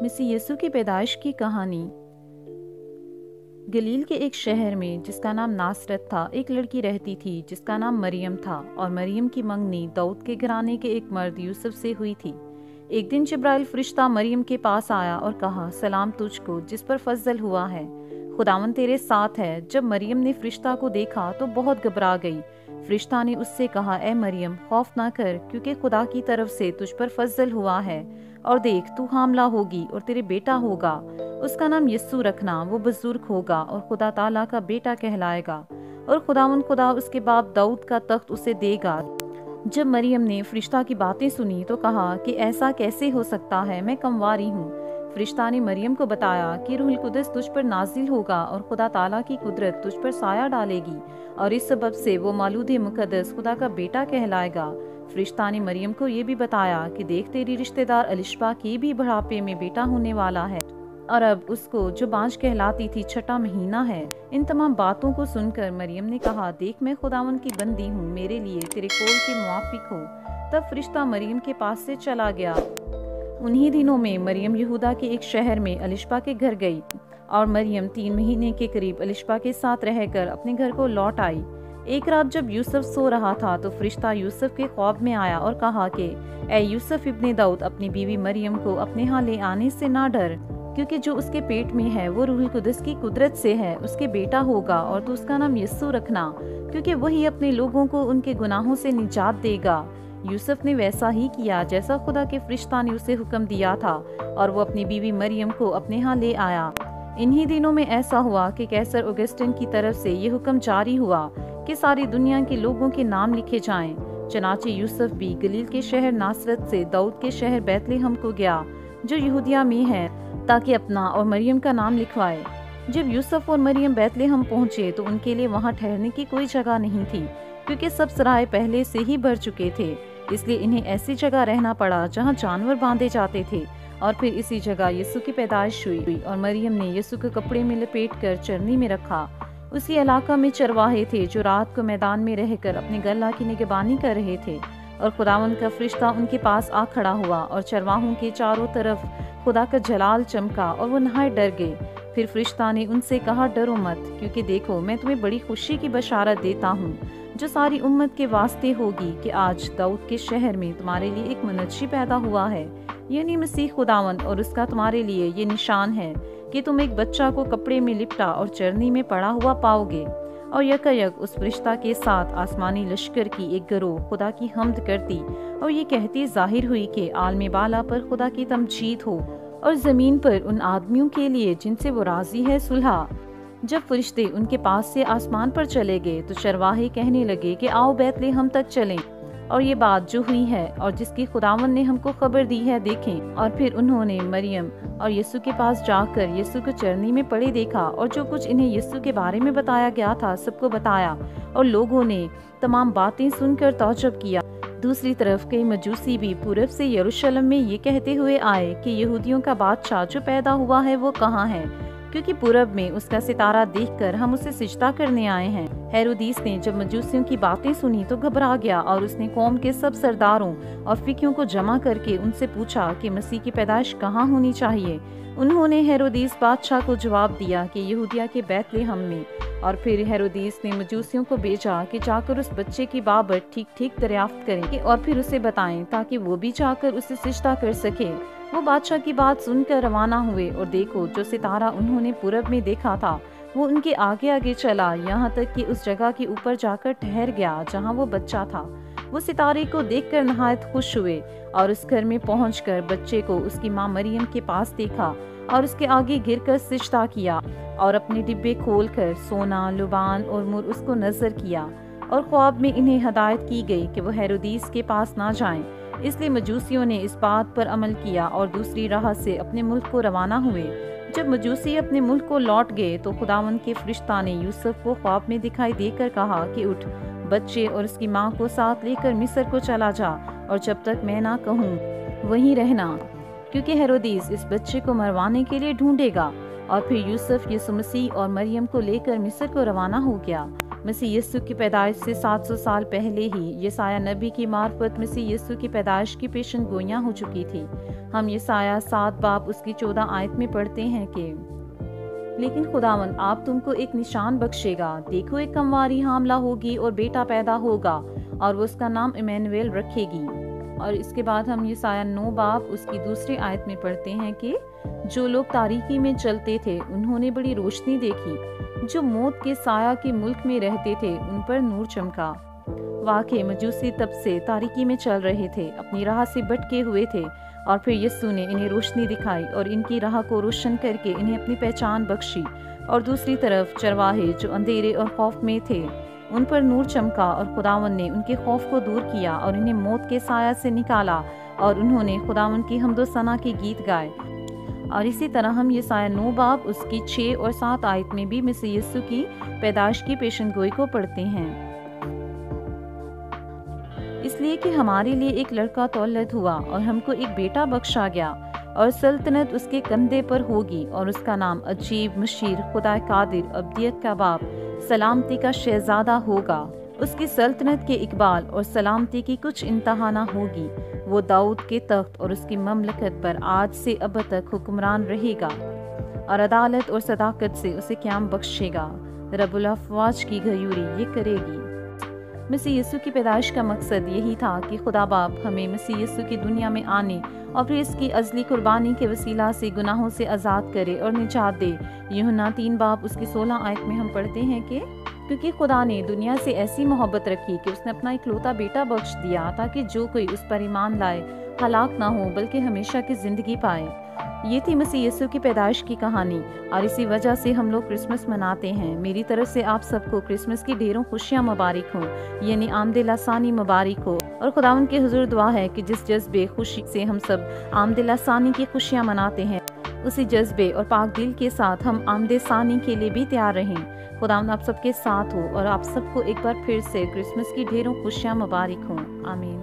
मसीह यीशु की पैदाइश की कहानी। गलील के एक शहर में जिसका नाम नासरत था, एक लड़की रहती थी जिसका नाम मरियम था। और मरियम की मंगनी दाऊद के घराने के एक मर्द यूसुफ से हुई थी। एक दिन जिब्राइल फरिश्ता मरियम के पास आया और कहा, सलाम तुझको जिस पर फजल हुआ है, खुदावन तेरे साथ है। जब मरियम ने फरिश्ता को देखा तो बहुत घबरा गई। फरिश्ता ने उससे कहा, ए मरियम, खौफ ना कर, क्योंकि खुदा की तरफ से तुझ पर फजल हुआ है। और देख, तू हामला होगी और तेरे बेटा होगा, उसका नाम यीशु रखना। वो बुजुर्ग होगा और खुदा ताला का बेटा कहलाएगा, और खुदावन खुदा उसके बाप दाऊद का तख्त उसे देगा। जब मरियम ने फरिश्ता की बातें सुनी तो कहा कि ऐसा कैसे हो सकता है, मैं कंवारी हूँ। फरिश्ता ने मरियम को बताया कि रूहुल कुदस तुझ पर नाजिल होगा और खुदा ताला की कुदरत तुझ पर साया डालेगी, और इस सबब से वो मौलूद मुकद्दस खुदा का बेटा कहलाएगा। फरिश्ता ने मरियम को ये भी बताया कि देख, तेरी रिश्तेदार अलिशबा की भी बुढ़ापे में बेटा होने वाला है, और अब उसको जो बांझ कहलाती थी 6वां महीना है। इन तमाम बातों को सुनकर मरियम ने कहा, देख, मैं खुदावन की बंदी हूँ, मेरे लिए तेरे कौल के मुआफिक हो। तब फरिश्ता मरियम के पास से चला गया। उन्हीं दिनों में मरियम यहूदा के एक शहर में अलिशबा के घर गई, और मरियम 3 महीने के करीब अलिशबा के साथ रहकर अपने घर को लौट आई। एक रात जब यूसुफ सो रहा था तो फरिश्ता यूसुफ के ख्वाब में आया और कहा कि ए यूसुफ इब्ने दाऊद, अपनी बीवी मरियम को अपने यहाँ ले आने से ना डर, क्योंकि जो उसके पेट में है वो रूहुल कुदस की कुदरत से है। उसके बेटा होगा और तू उसका नाम यीशु रखना, क्योंकि वही अपने लोगों को उनके गुनाहों से निजात देगा। यूसुफ ने वैसा ही किया जैसा खुदा के फरिश्ता ने उसे हुक्म दिया था, और वो अपनी बीवी मरियम को अपने यहाँ ले आया। इन्हीं दिनों में ऐसा हुआ कि कैसर ऑगस्टिन की तरफ से ये हुक्म जारी हुआ कि सारी दुनिया के लोगों के नाम लिखे जाएं। चनाचे यूसुफ भी गलील के शहर नासरत से दाऊद के शहर बैतलहम को गया, जो यहूदिया में है, ताकि अपना और मरियम का नाम लिखवाए। जब यूसुफ और मरियम बैतलहम पहुंचे तो उनके लिए वहां ठहरने की कोई जगह नहीं थी, क्योंकि सब सराय पहले से ही भर चुके थे। इसलिए इन्हें ऐसी जगह रहना पड़ा जहाँ जानवर बांधे जाते थे। और फिर इसी जगह यीशु की पैदाइश हुई, और मरियम ने यीशु को कपड़े में लपेटकर चरनी में रखा। उसी इलाका में चरवाहे थे जो रात को मैदान में रहकर अपने गल्ला की निगरानी कर रहे थे, और खुदावन का फरिश्ता उनके पास आ खड़ा हुआ, और चरवाहों के चारों तरफ खुदा का जलाल चमका, और वो नहाए डर गए। फिर फरिश्ता ने उनसे कहा, डरो मत, क्योंकि देखो, मैं तुम्हें बड़ी खुशी की बशारत देता हूँ, जो सारी उम्मत के वास्ते होगी, कि आज दाऊद के शहर में तुम्हारे लिए एक मुनज्जी पैदा हुआ है, यानी मसीह खुदावन। और उसका तुम्हारे लिए ये निशान है कि तुम एक बच्चा को कपड़े में लिपटा और चरनी में पड़ा हुआ पाओगे। और यकयक उस फरिश्ता के साथ आसमानी लश्कर की एक गिरोह खुदा की हम्द करती, और ये कहती जाहिर हुई कि आलम बाला पर खुदा की तमजीद हो, और जमीन पर उन आदमियों के लिए जिनसे वो राजी है सुलह। जब फरिश्ते उनके पास से आसमान पर चले गए तो चरवाहे कहने लगे कि आओ बैतलहम तक चलें, और ये बात जो हुई है और जिसकी खुदावन ने हमको खबर दी है देखें। और फिर उन्होंने मरियम और यीशु के पास जाकर यीशु को चरनी में पड़े देखा, और जो कुछ इन्हें यीशु के बारे में बताया गया था सबको बताया, और लोगों ने तमाम बातें सुनकर तौजब किया। दूसरी तरफ कई मजूसी भी पूरब से यरूशलेम में ये कहते हुए आए कि यहूदियों का बादशाह जो पैदा हुआ है वो कहाँ है, क्योंकि पूरब में उसका सितारा देखकर हम उसे सिजदा करने आए हैं। हेरोदीस ने जब मजूसियों की बातें सुनी तो घबरा गया, और उसने कौम के सब सरदारों और फिकियों को जमा करके उनसे पूछा कि मसीह की पैदाइश कहाँ होनी चाहिए। उन्होंने हेरोदीस बादशाह को जवाब दिया कि यहूदिया के बैतलहम में। और फिर हेरोदीस ने मजूसियों को भेजा कि जाकर उस बच्चे की बाबत ठीक ठीक दरियाफ्त करें और फिर उसे बताएं, ताकि वो भी जाकर उसे सिजदा कर सके। वो बादशाह की बात सुनकर रवाना हुए, और देखो, जो सितारा उन्होंने पूरब में देखा था वो उनके आगे आगे चला, यहाँ तक कि उस जगह के ऊपर जाकर ठहर गया जहाँ वो बच्चा था। वो सितारे को देखकर नहायत खुश हुए, और उस घर में पहुंचकर बच्चे को उसकी माँ मरियम के पास देखा, और उसके आगे गिरकर सिजदा किया, और अपने डिब्बे खोलकर सोना, लुबान और मुर उसको नजर किया। और ख्वाब में इन्हें हदायत की गई कि वो हेरोदीस के पास ना जाएं। इसलिए मजूसियों ने इस बात पर अमल किया और दूसरी राह से अपने मुल्क को रवाना हुए। जब मजूसी अपने मुल्क को लौट गए तो खुदावन के फरिश्ता ने यूसुफ को ख्वाब में दिखाई देकर कहा कि उठ, बच्चे और उसकी माँ को साथ लेकर मिस्र को चला जा, और जब तक मैं ना कहूँ वहीं रहना, क्योंकि हेरोदीस इस बच्चे को मरवाने के लिए ढूंढेगा। और फिर यूसुफ यीशु मसीह और मरियम को लेकर मिस्र को रवाना हो गया। مسیح یسوع کی پیدائش سے 700 سال پہلے ہی یسایہ نبی کی معرفت مسیح یسوع کی پیدائش کی پیشن گوئیاں ہو چکی تھی۔ ہم یسایہ 7 باب اس کی 14 آیت میں پڑھتے ہیں کہ لیکن خداوند آپ تم کو ایک نشان بخشے گا، دیکھو ایک کمواری حاملہ ہوگی اور بیٹا پیدا ہوگا اور وہ اس کا نام ایمینویل رکھے گی۔ اور اس کے بعد ہم یسایہ 9 باب اس کی دوسری آیت میں پڑھتے ہیں کہ جو لوگ تاریکی میں چلتے تھے انہوں نے بڑی روشنی دیکھی، جو موت کے سایہ کے ملک میں رہتے تھے ان پر نور چمکا۔ واقعی مجوسی تب سے تاریکی میں چل رہے تھے، اپنی راہ سے بھٹکے ہوئے تھے، اور پھر یسوع نے انہیں روشنی دکھائی اور ان کی راہ کو روشن کر کے انہیں اپنی پہچان بخشی۔ اور دوسری طرف چرواہے جو اندھیرے اور خوف میں تھے ان پر نور چمکا، اور خداوند نے ان کے خوف کو دور کیا اور انہیں موت کے سایہ سے نکالا، اور انہوں نے خداوند کی حمد و ثنا کے گیت گائے۔ اور اسی طرح ہم یسایہ 9 باب اس کی 6 اور 7 آیت میں بھی مسیح یسوع کی پیدائش کی پیشن گوئی کو پڑھتے ہیں۔ اس لیے کہ ہمارے لیے ایک لڑکا تولد ہوا اور ہم کو ایک بیٹا بخشا گیا، اور سلطنت اس کے کندھے پر ہوگی، اور اس کا نام عجیب، مشیر، خدا قادر، ابدیت کا باپ، سلامتی کا شہزادہ ہوگا۔ اس کی سلطنت کے اقبال اور سلامتی کی کچھ انتہا نہ ہوگی۔ وہ داؤد کے تخت اور اس کی مملکت پر آج سے اب تک حکمران رہے گا، اور عدالت اور صداقت سے اسے قیام بخشے گا۔ رب الافواج کی گھیوری یہ کرے گی۔ مسیح یسوع کی پیدائش کا مقصد یہی تھا کہ خدا باپ ہمیں مسیح یسوع کی دنیا میں آنے اور پھر اس کی ازلی قربانی کے وسیلہ سے گناہوں سے آزاد کرے اور نجات دے۔ یوحنا 3 باب اس کی 16 آیت میں ہم پڑھتے ہیں کہ کیونکہ خدا نے دنیا سے ایسی محبت رکھی کہ اس نے اپنا اکلوتا بیٹا بخش دیا، تاکہ جو کوئی اس پر ایمان لائے ہلاک نہ ہو بلکہ ہمیشہ کی زندگی پائے۔ یہ تھی مسیح یسوع کی پیدائش کی کہانی، اور اسی وجہ سے ہم لوگ کرسمس مناتے ہیں۔ میری طرف سے آپ سب کو کرسمس کی ڈھیروں خوشیاں مبارک ہوں، یعنی آمد لسانی مبارک ہو، اور خداوند کے حضور دعا ہے کہ جس جذبے خوشی سے ہم سب آمد لسانی کی خوشیاں مناتے ہیں، اسی جذبے اور پاک دل کے ساتھ ہم آمد ثانی کے لیے بھی تیار رہیں۔ خداوند آپ سب کے ساتھ ہو، اور آپ سب کو ایک بار پھر سے کرسمس کی ڈھیروں خوشیاں مبارک ہوں۔ آمین۔